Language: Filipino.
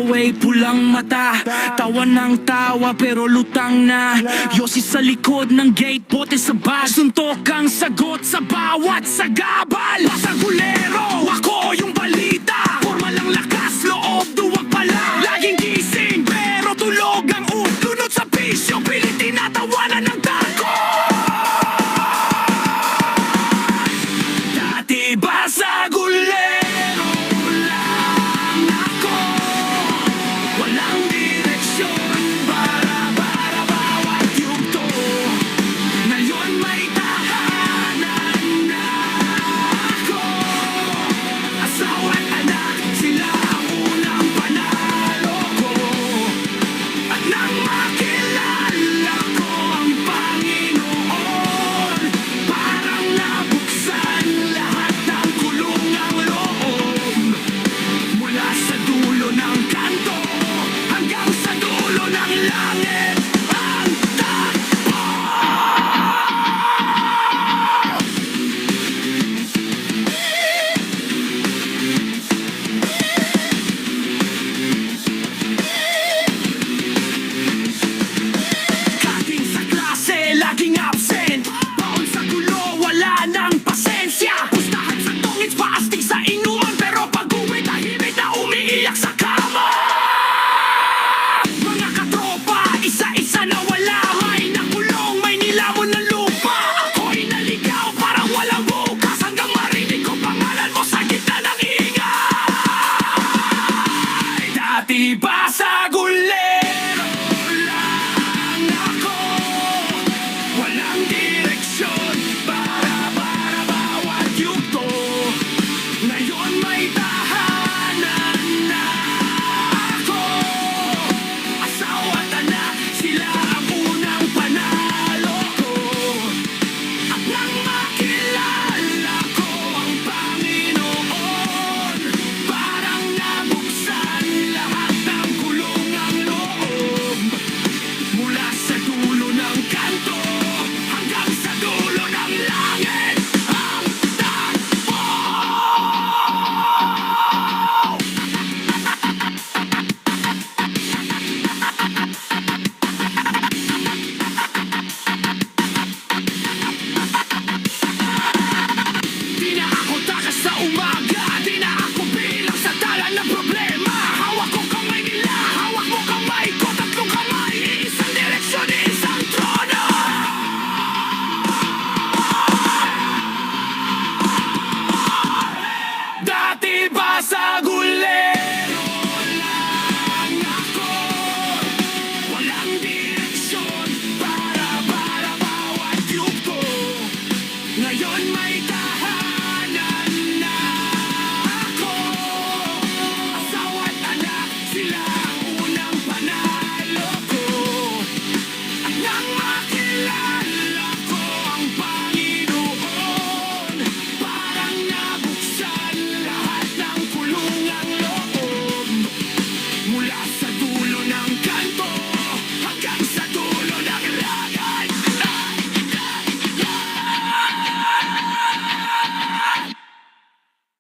away, pulang mata. Tawa ng tawa pero lutang na. Yosi sa likod ng gate, bote sa bag. Suntok ang sagot sa bawat sagabal. Pasagulero, ako yung balita. Formal ang lakas, loob, duwag pala. Laging gising, pero tulog ang lunod sa bisyo, pilit tinatawanan ng tako. Dati ba sa gulero lang ako? Walang direksyon, bara-bara bawat yugto. Ngayon may tahanan na ako. Asawa't anak, sila ang unang panalo ko. At nang makilala ko ang Panginoon, parang nabuksan lahat ng kulungang loob. Mula sa dulo ng kanto hanggang sa dulo ng langit, ang takbo. Cutting sa klase, laging absent.